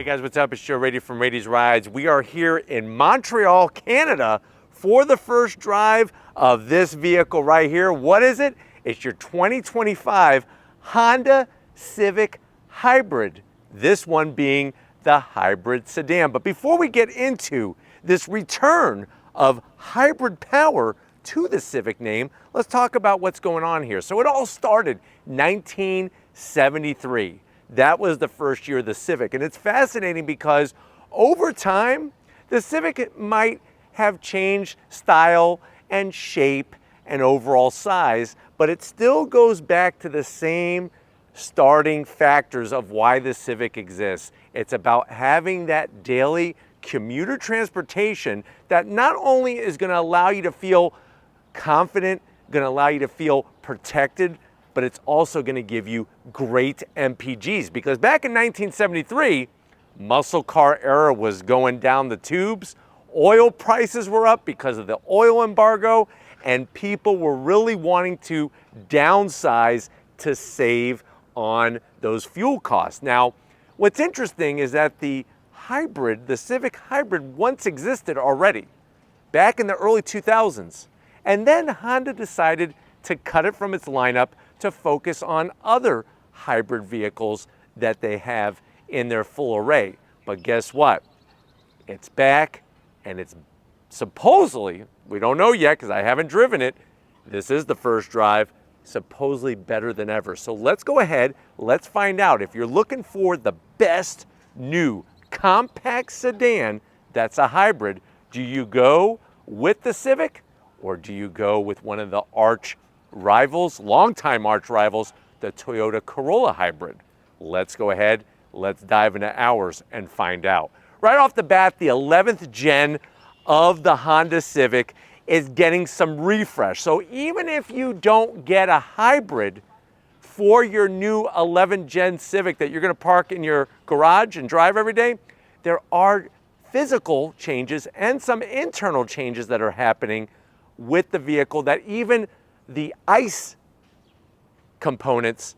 guys, what's up? It's Joe Raiti from Raiti's Rides. We are here in Montreal, Canada for the first drive of this vehicle right here. What is it? It's your 2025 Honda Civic Hybrid. This one being the hybrid sedan. But before we get into this return of hybrid power to the Civic name, let's talk about what's going on here. So it all started 1973. That was the first year of the Civic. And it's fascinating because over time, the Civic might have changed style and shape and overall size, but it still goes back to the same starting factors of why the Civic exists. It's about having that daily commuter transportation that not only is going to allow you to feel confident, going to allow you to feel protected, but it's also going to give you great MPGs. Because back in 1973, muscle car era was going down the tubes, oil prices were up because of the oil embargo, and people were really wanting to downsize to save on those fuel costs. Now, what's interesting is that the hybrid, the Civic Hybrid, once existed already back in the early 2000s. And then Honda decided to cut it from its lineup to focus on other hybrid vehicles that they have in their full array. But guess what? It's back, and it's supposedly, we don't know yet because I haven't driven it, this is the first drive, supposedly better than ever. So let's go ahead, let's find out. If you're looking for the best new compact sedan that's a hybrid, do you go with the Civic or do you go with one of the arch rivals, longtime arch rivals, the Toyota Corolla Hybrid? Let's go ahead, let's dive into ours and find out. Right off the bat, the 11th gen of the Honda Civic is getting some refresh. So even if you don't get a hybrid for your new 11th gen Civic that you're gonna park in your garage and drive every day, there are physical changes and some internal changes that are happening with the vehicle that even the ICE components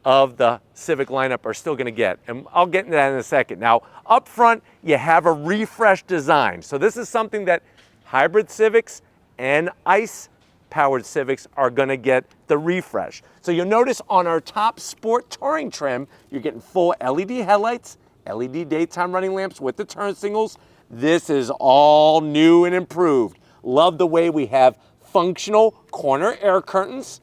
of the Civic lineup are still gonna get. And I'll get into that in a second. Now, up front, you have a refreshed design. So this is something that hybrid Civics and ICE-powered Civics are gonna get the refresh. So you'll notice on our top sport touring trim, you're getting full LED headlights, LED daytime running lamps with the turn signals. This is all new and improved. Love the way we have functional corner air curtains.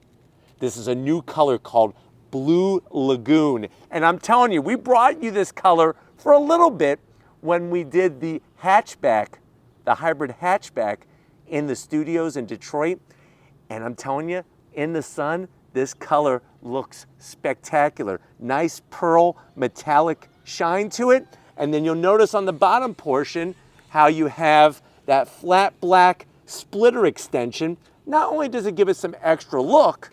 This is a new color called Blue Lagoon. And I'm telling you, we brought you this color for a little bit when we did the hatchback, the hybrid hatchback in the studios in Detroit. And I'm telling you, in the sun, this color looks spectacular. Nice pearl metallic shine to it. And then you'll notice on the bottom portion how you have that flat black splitter extension. Not only does it give it some extra look,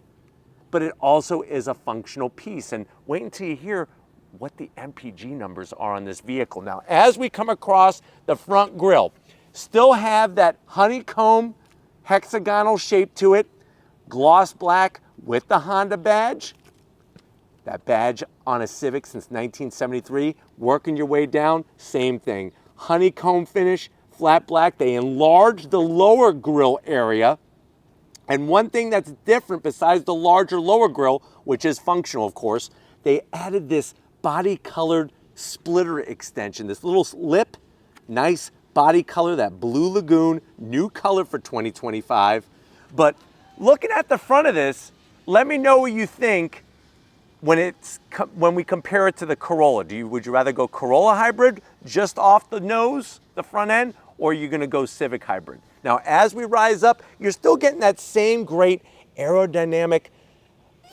but it also is a functional piece. And wait until you hear what the MPG numbers are on this vehicle. Now, as we come across the front grille, still have that honeycomb hexagonal shape to it, gloss black with the Honda badge. That badge on a Civic since 1973, working your way down, same thing. Honeycomb finish, flat black. They enlarged the lower grille area. And one thing that's different besides the larger lower grille, which is functional of course, they added this body colored splitter extension, this little lip, nice body color, that Blue Lagoon, new color for 2025. But looking at the front of this, let me know what you think when we compare it to the Corolla. Would you rather go Corolla Hybrid just off the nose, the front end, or are you gonna go Civic Hybrid? Now, as we rise up, you're still getting that same great aerodynamic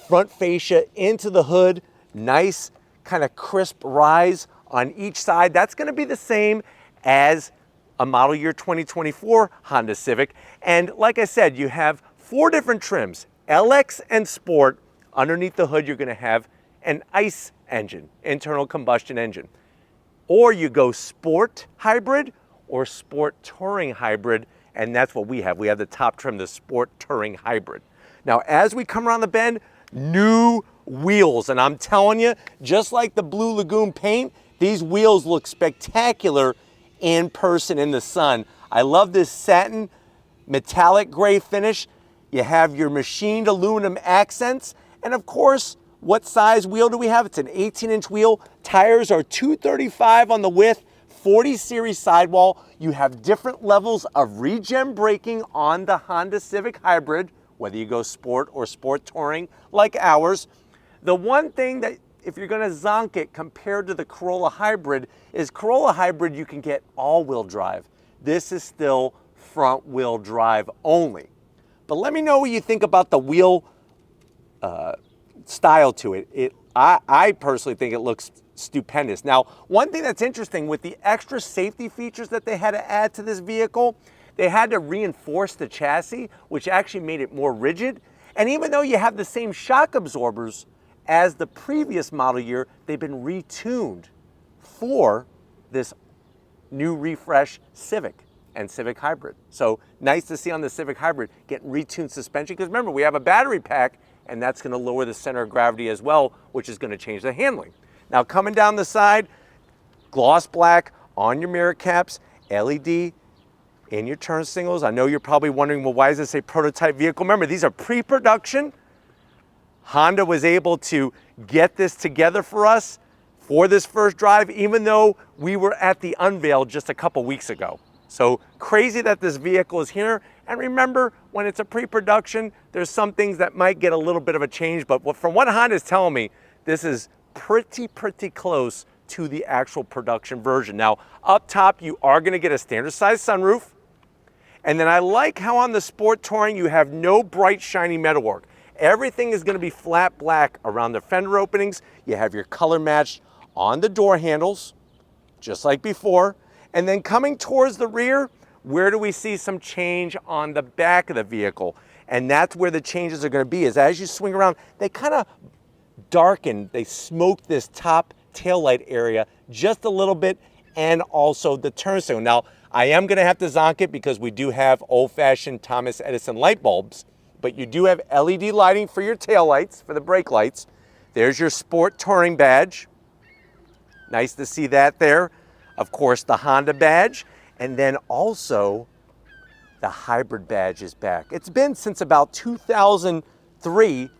front fascia into the hood, nice kind of crisp rise on each side. That's gonna be the same as a model year 2024 Honda Civic. And like I said, you have 4 different trims, LX and Sport. Underneath the hood, you're gonna have an ICE engine, internal combustion engine. Or you go Sport Hybrid or Sport Touring Hybrid, and that's what we have. We have the top trim, the Sport Touring Hybrid. Now, as we come around the bend, new wheels. And I'm telling you, just like the Blue Lagoon paint, These wheels look spectacular in person in the sun. I love this satin metallic gray finish. You have your machined aluminum accents. And of course, what size wheel do we have? It's an 18-inch wheel. Tires are 235 on the width, 40 series sidewall. You have different levels of regen braking on the Honda Civic Hybrid, whether you go sport or sport touring like ours. The one thing that, if you're gonna zonk it compared to the Corolla Hybrid, is Corolla Hybrid you can get all-wheel drive. This is still front-wheel drive only. But let me know what you think about the wheel style to it. I personally think it looks stupendous. Now, one thing that's interesting with the extra safety features that they had to add to this vehicle, they had to reinforce the chassis, which actually made it more rigid. And even though you have the same shock absorbers as the previous model year, they've been retuned for this new refresh Civic and Civic Hybrid. So nice to see on the Civic Hybrid getting retuned suspension, because remember, we have a battery pack, and that's gonna lower the center of gravity as well, which is gonna change the handling. Now, coming down the side, gloss black on your mirror caps, LED in your turn signals. I know you're probably wondering, well, why does it say prototype vehicle? Remember, these are pre-production. Honda was able to get this together for us for this first drive, even though we were at the unveil just a couple weeks ago. So crazy that this vehicle is here. And remember, when it's a pre-production, there's some things that might get a little bit of a change, but from what Honda's telling me, this is pretty close to the actual production version. Now, up top, you are gonna get a standard size sunroof. And then I like how on the Sport Touring, you have no bright, shiny metalwork. Everything is gonna be flat black around the fender openings. You have your color matched on the door handles, just like before. And then coming towards the rear, where do we see some change on the back of the vehicle? And that's where the changes are gonna be, is as you swing around, they kind of darken, they smoke this top taillight area just a little bit, and also the turn signal. Now, I am gonna have to zonk it because we do have old-fashioned Thomas Edison light bulbs, but you do have LED lighting for your taillights, for the brake lights. There's your Sport Touring badge. Nice to see that there. Of course, the Honda badge, and then also the Hybrid badge is back. It's been since about 2003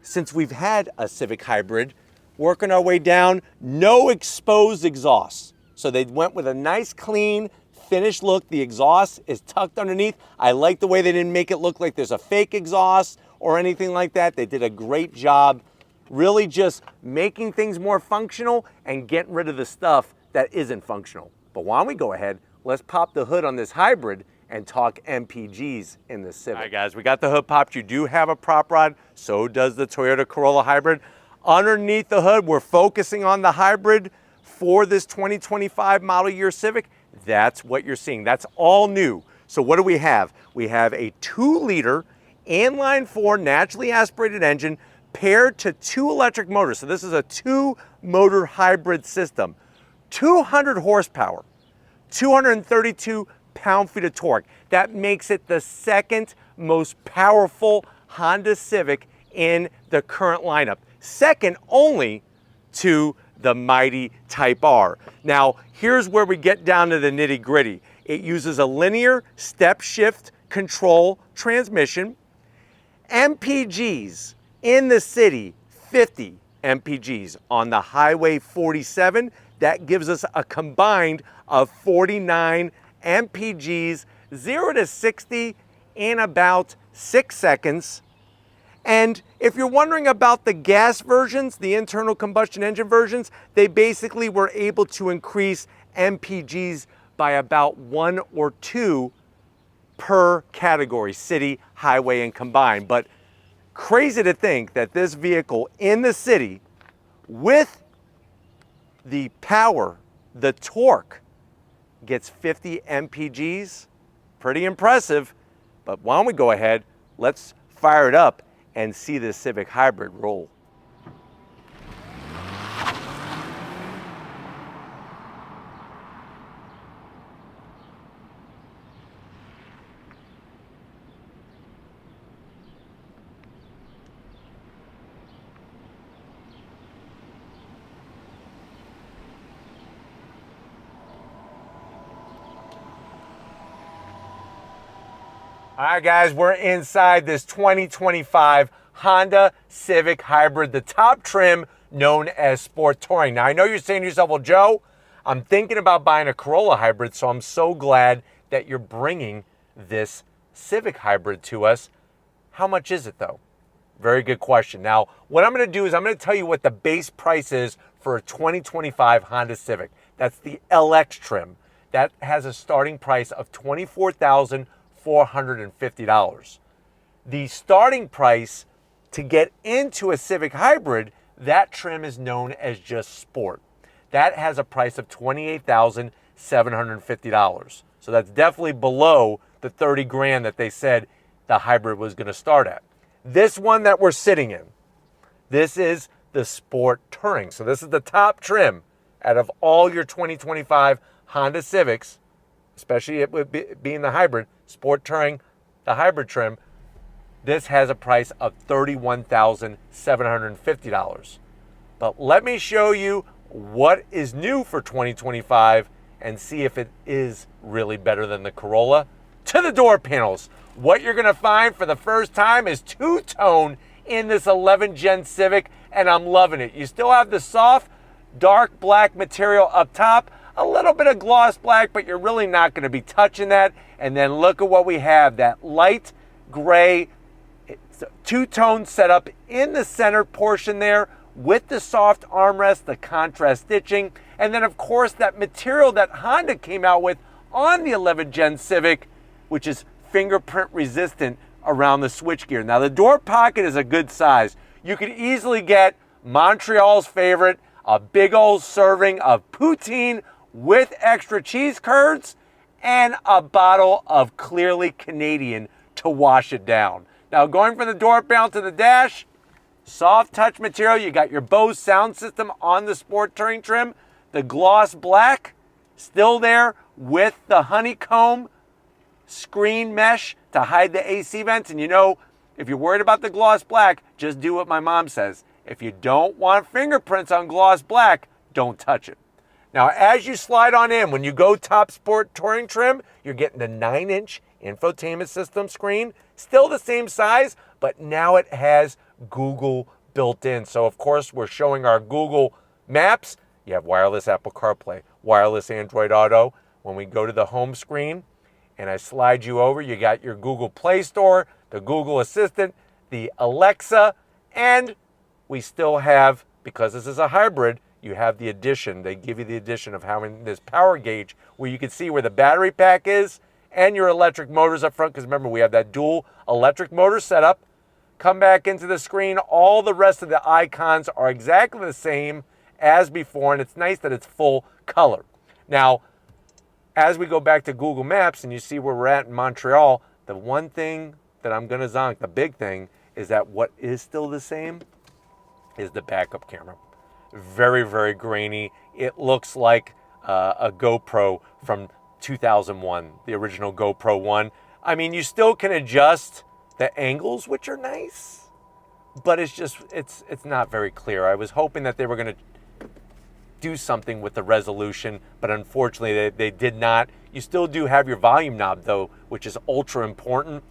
since we've had a Civic Hybrid. Working our way down, no exposed exhaust. So they went with a nice, clean, finished look. The exhaust is tucked underneath. I like the way they didn't make it look like there's a fake exhaust or anything like that. They did a great job really just making things more functional and getting rid of the stuff that isn't functional. But why don't we go ahead, let's pop the hood on this Hybrid and talk MPGs in the Civic. All right, guys, we got the hood popped. You do have a prop rod, so does the Toyota Corolla Hybrid. Underneath the hood, we're focusing on the Hybrid for this 2025 model year Civic. That's what you're seeing. That's all new. So what do we have? We have a 2-liter inline-4 naturally aspirated engine paired to 2 electric motors. So this is a 2-motor hybrid system. 200 horsepower, 232 pound-feet of torque. That makes it the second most powerful Honda Civic in the current lineup. Second only to the mighty Type R. Now, here's where we get down to the nitty-gritty. It uses a linear step shift control transmission. MPGs in the city, 50 MPGs. On the highway, 47. That gives us a combined of 49 MPGs, 0 to 60 in about 6 seconds. And if you're wondering about the gas versions, the internal combustion engine versions, they basically were able to increase MPGs by about 1 or 2 per category, city, highway, and combined. But crazy to think that this vehicle in the city with the power, the torque, gets 50 MPGs. Pretty impressive. But why don't we go ahead, let's fire it up and see this Civic Hybrid roll. All right, guys, we're inside this 2025 Honda Civic Hybrid, the top trim known as Sport Touring. Now, I know you're saying to yourself, well, Joe, I'm thinking about buying a Corolla Hybrid, so I'm so glad that you're bringing this Civic Hybrid to us. How much is it, though? Very good question. Now, what I'm going to do is I'm going to tell you what the base price is for a 2025 Honda Civic. That's the LX trim. That has a starting price of $24,450. The starting price to get into a Civic Hybrid, that trim is known as just Sport. That has a price of $28,750. So that's definitely below the 30 grand that they said the Hybrid was going to start at. This one that we're sitting in, this is the Sport Touring. So this is the top trim out of all your 2025 Honda Civics, especially it would being the Hybrid, Sport Touring, the Hybrid trim. This has a price of $31,750. But let me show you what is new for 2025 and see if it is really better than the Corolla. To the door panels. What you're going to find for the first time is two-tone in this 11 Gen Civic, and I'm loving it. You still have the soft, dark black material up top, a little bit of gloss black, but you're really not going to be touching that. And then look at what we have, that light gray two-tone setup in the center portion there with the soft armrest, the contrast stitching, and then of course that material that Honda came out with on the 11 Gen Civic, which is fingerprint resistant around the switchgear. Now the door pocket is a good size. You could easily get Montreal's favorite, a big old serving of poutine with extra cheese curds and a bottle of clearly Canadian to wash it down. Now going from the door panel to the dash, soft touch material. You got your Bose sound system on the Sport Touring trim. The gloss black still there with the honeycomb screen mesh to hide the AC vents. And you know, if you're worried about the gloss black, just do what my mom says. If you don't want fingerprints on gloss black, don't touch it. Now, as you slide on in, when you go top Sport Touring trim, you're getting the 9-inch infotainment system screen. Still the same size, but now it has Google built in. So, of course, we're showing our Google Maps. You have wireless Apple CarPlay, wireless Android Auto. When we go to the home screen and I slide you over, you got your Google Play Store, the Google Assistant, the Alexa, and we still have, because this is a hybrid, you have the addition. They give you the addition of having this power gauge where you can see where the battery pack is and your electric motors up front, because remember, we have that dual electric motor setup. Come back into the screen. All the rest of the icons are exactly the same as before, and it's nice that it's full color. Now, as we go back to Google Maps and you see where we're at in Montreal, the one thing that I'm going to zonk, the big thing, is that what is still the same is the backup camera. Very, very grainy. It looks like a GoPro from 2001, the original GoPro 1. I mean, you still can adjust the angles, which are nice, but it's not very clear. I was hoping that they were going to do something with the resolution, but unfortunately they did not. You still do have your volume knob though, which is ultra important.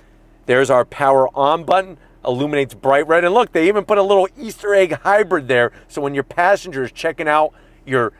There's our power on button, illuminates bright red, and look, they even put a little Easter egg hybrid there, so when your passenger is checking out your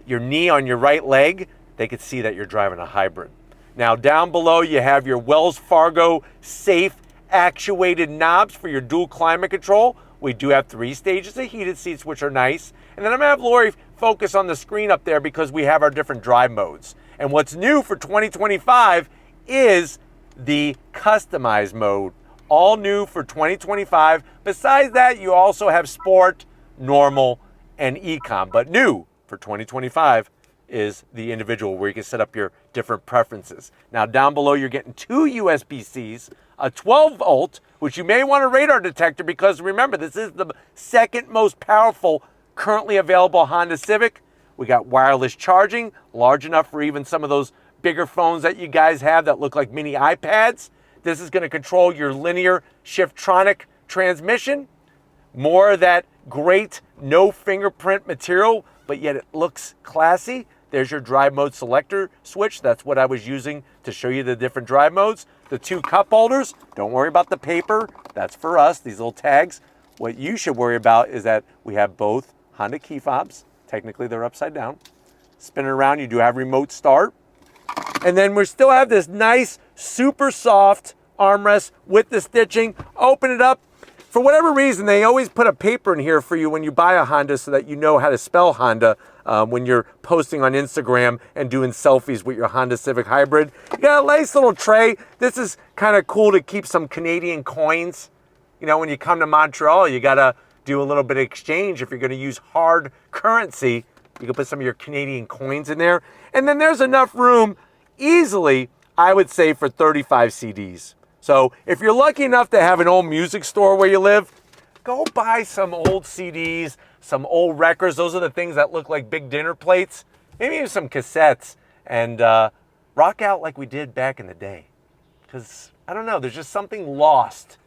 knee on your right leg, they could see that you're driving a hybrid. Now down below you have your Wells Fargo safe actuated knobs for your dual climate control. We do have 3 stages of heated seats, which are nice. And then I'm gonna have Lori focus on the screen up there because we have our different drive modes. And what's new for 2025 is the customized mode. All new for 2025. Besides that, you also have Sport, Normal, and Econ. But new for 2025 is the individual, where you can set up your different preferences. Now down below you're getting 2 USB-Cs, a 12 volt, which you may want a radar detector, because remember, this is the second most powerful currently available Honda Civic. We got wireless charging, large enough for even some of those bigger phones that you guys have that look like mini iPads. This is going to control your linear Shifttronic transmission. More of that great no fingerprint material, but yet it looks classy. There's your drive mode selector switch. That's what I was using to show you the different drive modes. The 2 cup holders, don't worry about the paper. That's for us, these little tags. What you should worry about is that we have both Honda key fobs. Technically, they're upside down. Spinning around, you do have remote start. And then we still have this nice, super soft armrest with the stitching. Open it up. For whatever reason, they always put a paper in here for you when you buy a Honda so that you know how to spell Honda when you're posting on Instagram and doing selfies with your Honda Civic Hybrid. You got a nice little tray. This is kind of cool to keep some Canadian coins. You know, when you come to Montreal, you got to do a little bit of exchange. If you're going to use hard currency, you can put some of your Canadian coins in there. And then there's enough room easily, I would say, for 35 CDs. So if you're lucky enough to have an old music store where you live, go buy some old CDs, some old records. Those are the things that look like big dinner plates. Maybe even some cassettes, and rock out like we did back in the day. Because, I don't know, there's just something lost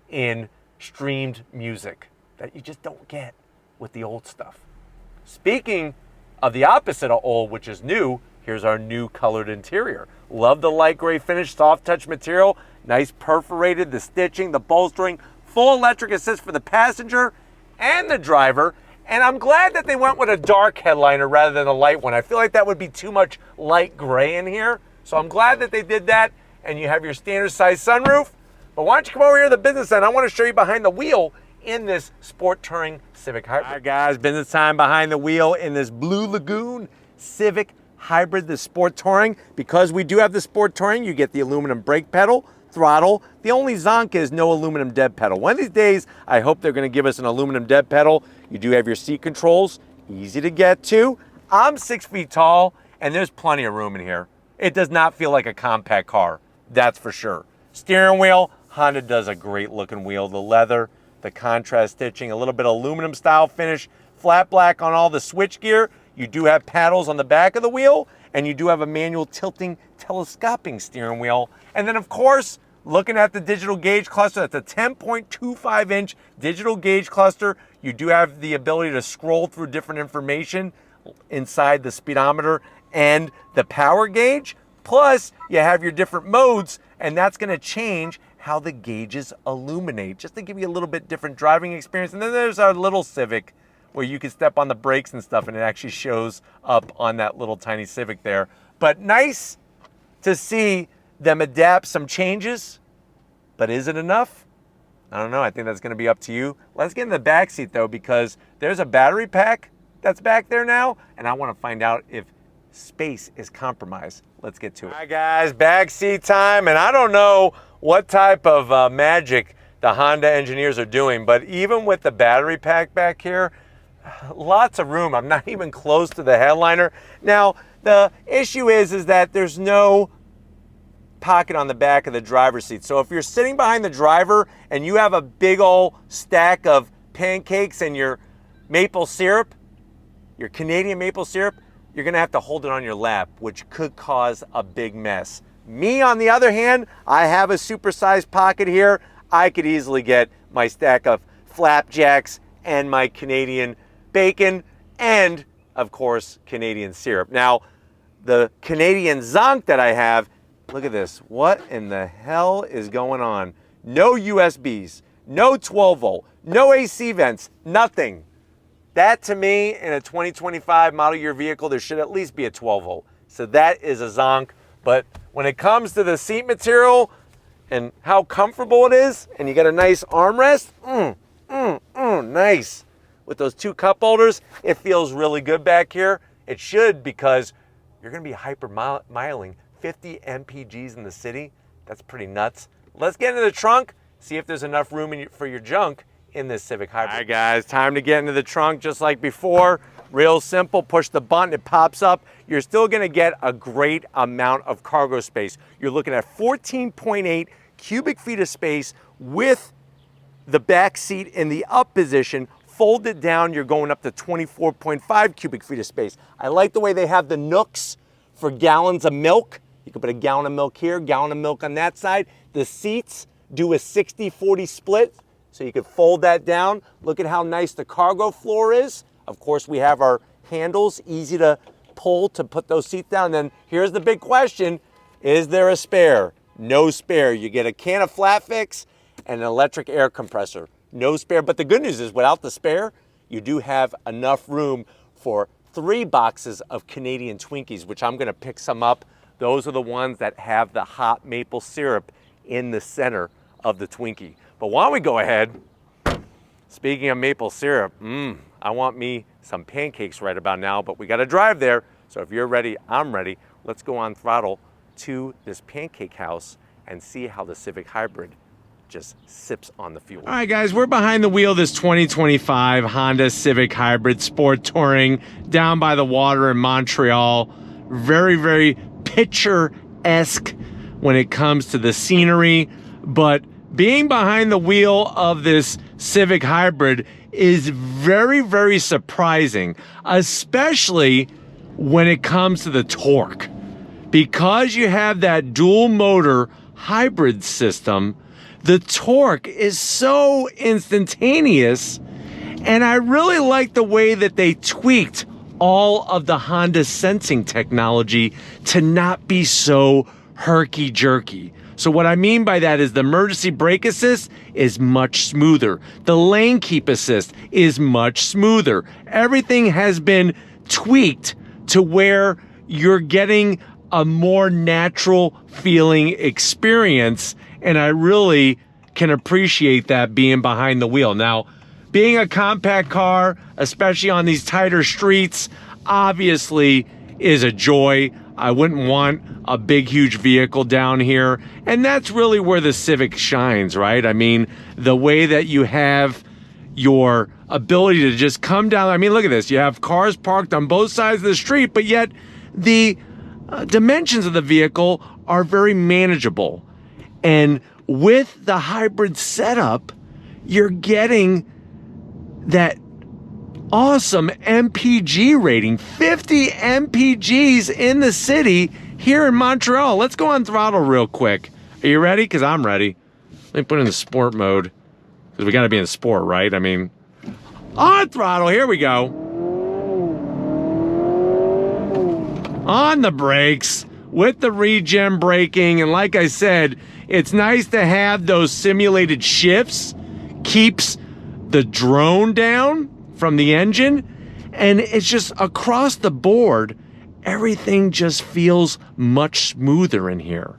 in streamed music that you just don't get with the old stuff. Speaking of the opposite of old, which is new, here's our new colored interior. Love the light gray finish, soft touch material, nice perforated, the stitching, the bolstering, full electric assist for the passenger and the driver. And I'm glad that they went with a dark headliner rather than a light one. I feel like that would be too much light gray in here. So I'm glad that they did that. And you have your standard size sunroof. But why don't you come over here to the business end? I want to show you behind the wheel in this sport touring Civic Hybrid. All right, guys, business time behind the wheel in this Blue Lagoon Civic Hybrid, the sport touring. Because we do have the sport touring, you get the aluminum brake pedal, throttle. The only zonk is no aluminum dead pedal. One of these days, I hope they're going to give us an aluminum dead pedal. You do have your seat controls, easy to get to. I'm 6 feet tall, and there's plenty of room in here. It does not feel like a compact car, that's for sure. Steering wheel, Honda does a great looking wheel. The leather, the contrast stitching, a little bit of aluminum style finish, flat black on all the switch gear. You do have paddles on the back of the wheel, and you do have a manual tilting telescoping steering wheel. And then of course, looking at the digital gauge cluster, that's a 10.25 inch digital gauge cluster. You do have the ability to scroll through different information inside the speedometer and the power gauge. Plus, you have your different modes, and that's gonna change how the gauges illuminate, just to give you a little bit different driving experience. And then there's our little Civic, where you can step on the brakes and stuff, and it actually shows up on that little tiny Civic there. But nice to see them adapt some changes, but is it enough? I don't know, I think that's gonna be up to you. Let's get in the back seat though, because there's a battery pack that's back there now, and I wanna find out if space is compromised. Let's get to it. All right guys, back seat time, and I don't know what type of magic the Honda engineers are doing, but even with the battery pack back here, lots of room. I'm not even close to the headliner. Now, the issue is that there's no pocket on the back of the driver's seat. So if you're sitting behind the driver and you have a big old stack of pancakes and your maple syrup, your Canadian maple syrup, you're gonna have to hold it on your lap, which could cause a big mess. Me, on the other hand, I have a supersized pocket here. I could easily get my stack of flapjacks and my Canadian bacon and, of course, Canadian syrup. Now, the Canadian zonk that I have, look at this. What in the hell is going on? No USBs, no 12 volt, no AC vents, nothing. That to me, in a 2025 model year vehicle, there should at least be a 12 volt. So that is a zonk. But when it comes to the seat material and how comfortable it is, and you got a nice armrest, nice. With those 2 cup holders, it feels really good back here. It should, because you're gonna be hyper-miling 50 mpgs in the city. That's pretty nuts. Let's get into the trunk, see if there's enough room for your junk in this Civic Hybrid. All right guys, time to get into the trunk just like before. Real simple, push the button, it pops up. You're still gonna get a great amount of cargo space. You're looking at 14.8 cubic feet of space with the back seat in the up position. Fold it down, you're going up to 24.5 cubic feet of space. I like the way they have the nooks for gallons of milk. You can put a gallon of milk here, gallon of milk on that side. The seats do a 60-40 split, so you can fold that down. Look at how nice the cargo floor is. Of course, we have our handles, easy to pull to put those seats down. And then here's the big question, is there a spare? No spare. You get a can of Flat Fix and an electric air compressor. No spare, but the good news is without the spare, you do have enough room for 3 boxes of Canadian Twinkies, which I'm gonna pick some up. Those are the ones that have the hot maple syrup in the center of the Twinkie. But why don't we go ahead, speaking of maple syrup, I want me some pancakes right about now, but we gotta drive there. So if you're ready, I'm ready. Let's go on throttle to this pancake house and see how the Civic Hybrid just sips on the fuel. All right, guys, we're behind the wheel of this 2025 Honda Civic Hybrid Sport Touring down by the water in Montreal. Very, very picturesque when it comes to the scenery, but being behind the wheel of this Civic Hybrid is very, very surprising, especially when it comes to the torque. Because you have that dual motor hybrid system, the torque is so instantaneous, and I really like the way that they tweaked all of the Honda sensing technology to not be so herky-jerky. So what I mean by that is the emergency brake assist is much smoother. The lane keep assist is much smoother. Everything has been tweaked to where you're getting a more natural feeling experience, and I really can appreciate that being behind the wheel. Now, being a compact car, especially on these tighter streets, obviously is a joy. I wouldn't want a big, huge vehicle down here, and that's really where the Civic shines, right? I mean, the way that you have your ability to just come down. I mean, look at this. You have cars parked on both sides of the street, but yet the dimensions of the vehicle are very manageable. And with the hybrid setup, you're getting that awesome MPG rating. 50 MPGs in the city here in Montreal. Let's go on throttle real quick. Are you ready? Because I'm ready. Let me put it in the sport mode, because we got to be in sport, right? I mean, on throttle. Here we go. On the brakes with the regen braking, and like I said, it's nice to have those simulated shifts. Keeps the drone down from the engine, and it's just across the board, everything just feels much smoother in here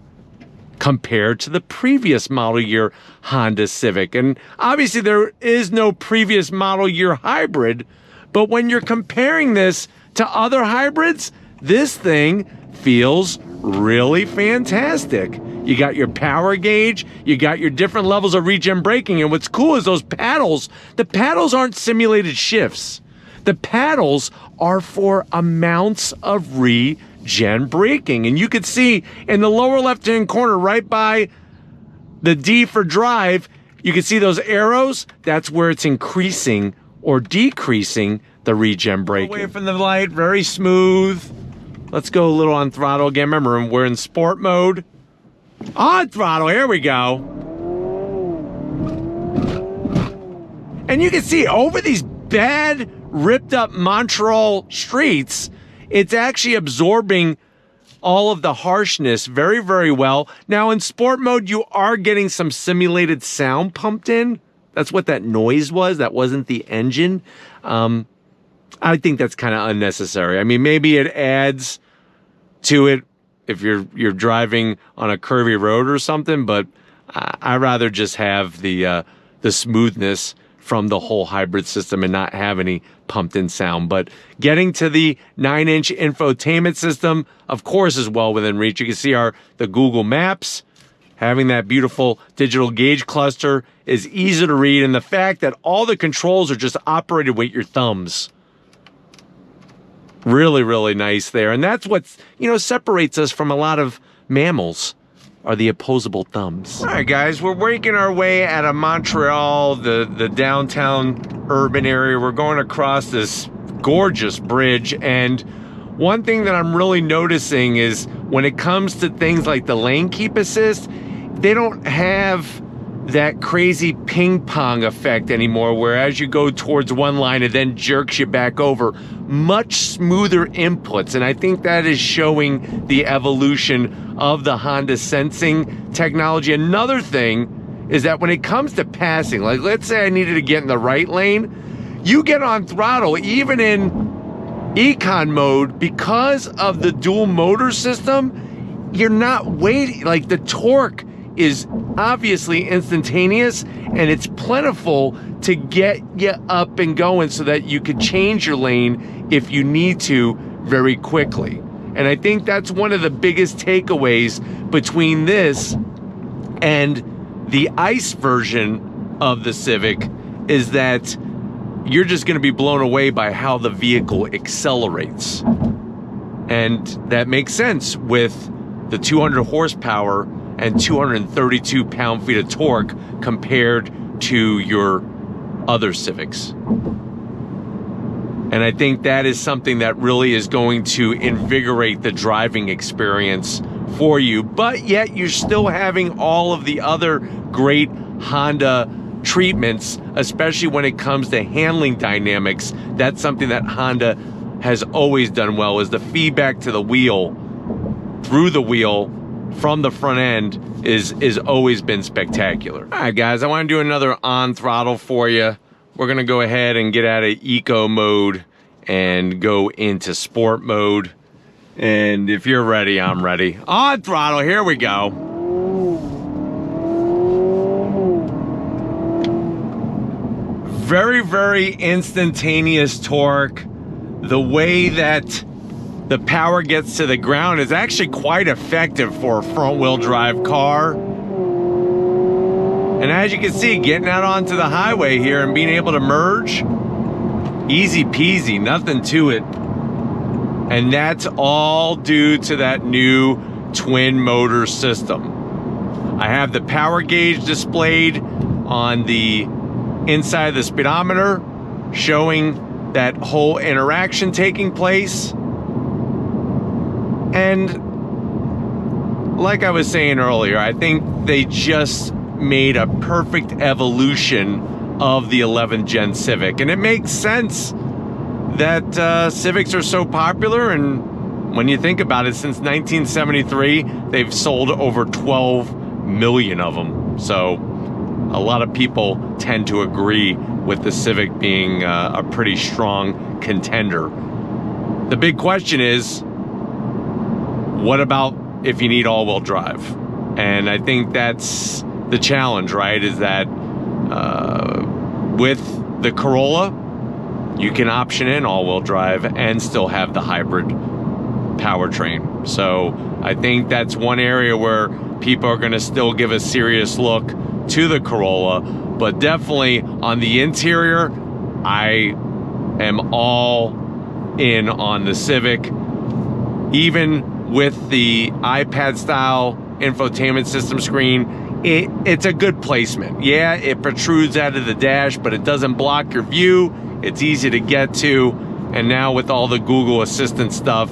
compared to the previous model year Honda Civic. And obviously there is no previous model year hybrid, but when you're comparing this to other hybrids, this thing feels really fantastic. You got your power gauge, you got your different levels of regen braking, and what's cool is those paddles. The paddles aren't simulated shifts. The paddles are for amounts of regen braking. And you could see in the lower left-hand corner, right by the D for drive, you can see those arrows. That's where it's increasing or decreasing the regen braking. Away from the light, very smooth. Let's go a little on throttle again. Remember, we're in sport mode. On throttle, here we go. And you can see over these bad, ripped up Montreal streets, it's actually absorbing all of the harshness very, very well. Now in sport mode, you are getting some simulated sound pumped in. That's what that noise was. That wasn't the engine. I think that's kind of unnecessary. I mean, maybe it adds to it if you're driving on a curvy road or something, but I'd rather just have the smoothness from the whole hybrid system and not have any pumped in sound. But getting to the 9-inch infotainment system, of course, is well within reach. You can see the Google Maps. Having that beautiful digital gauge cluster is easy to read, and the fact that all the controls are just operated with your thumbs. Really, really nice there. And that's what, separates us from a lot of mammals, are the opposable thumbs. All right, guys, we're working our way out of Montreal, the downtown urban area. We're going across this gorgeous bridge, and one thing that I'm really noticing is when it comes to things like the lane keep assist, they don't have that crazy ping pong effect anymore, where as you go towards one line, it then jerks you back over. Much smoother inputs, and I think that is showing the evolution of the Honda sensing technology. Another thing is that when it comes to passing, like let's say I needed to get in the right lane, you get on throttle, even in econ mode, because of the dual motor system, you're not waiting. Like the torque is obviously instantaneous, and it's plentiful to get you up and going so that you could change your lane if you need to very quickly. And I think that's one of the biggest takeaways between this and the ICE version of the Civic, is that you're just going to be blown away by how the vehicle accelerates. And that makes sense with the 200 horsepower and 232 pound-feet of torque compared to your other Civics. And I think that is something that really is going to invigorate the driving experience for you, but yet you're still having all of the other great Honda treatments, especially when it comes to handling dynamics. That's something that Honda has always done well, is the feedback to the wheel, through the wheel, from the front end is always been spectacular. All right, guys, I want to do another on throttle for you. We're going to go ahead and get out of eco mode and go into sport mode. And if you're ready, I'm ready. On throttle, here we go. Very, very instantaneous torque. The way that the power gets to the ground is actually quite effective for a front-wheel drive car. And as you can see, getting out onto the highway here and being able to merge, easy peasy, nothing to it. And that's all due to that new twin motor system. I have the power gauge displayed on the inside of the speedometer, showing that whole interaction taking place. And like I was saying earlier, I think they just made a perfect evolution of the 11th gen Civic. And it makes sense that Civics are so popular. And when you think about it, since 1973, they've sold over 12 million of them. So a lot of people tend to agree with the Civic being a pretty strong contender. The big question is, what about if you need all-wheel drive? And I think that's the challenge, right? Is that with the Corolla, you can option in all-wheel drive and still have the hybrid powertrain. So I think that's one area where people are going to still give a serious look to the Corolla, but definitely on the interior, I am all in on the Civic. Even with the iPad style infotainment system screen, it's a good placement. Yeah, it protrudes out of the dash, but it doesn't block your view. It's easy to get to. And now with all the Google Assistant stuff,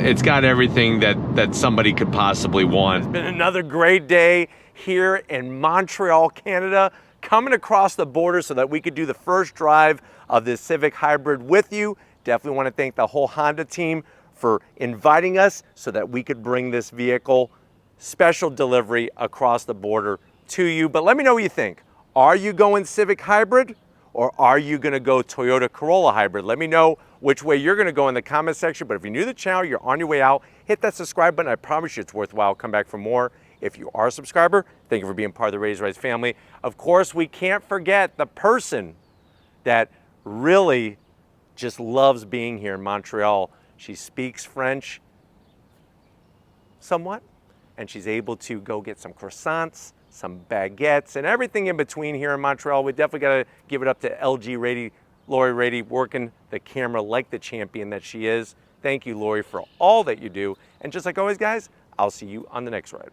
it's got everything that somebody could possibly want. It's been another great day here in Montreal, Canada, coming across the border so that we could do the first drive of this Civic Hybrid with you. Definitely want to thank the whole Honda team for inviting us so that we could bring this vehicle, special delivery across the border to you. But let me know what you think. Are you going Civic Hybrid, or are you going to go Toyota Corolla Hybrid? Let me know which way you're going to go in the comment section. But if you're new to the channel, you're on your way out, hit that subscribe button. I promise you it's worthwhile. Come back for more. If you are a subscriber, thank you for being part of the Raise Rights family. Of course, we can't forget the person that really just loves being here in Montreal. She speaks French somewhat, and she's able to go get some croissants, some baguettes, and everything in between here in Montreal. We definitely got to give it up to LG Raiti, Lori Raiti, working the camera like the champion that she is. Thank you, Lori, for all that you do. And just like always, guys, I'll see you on the next ride.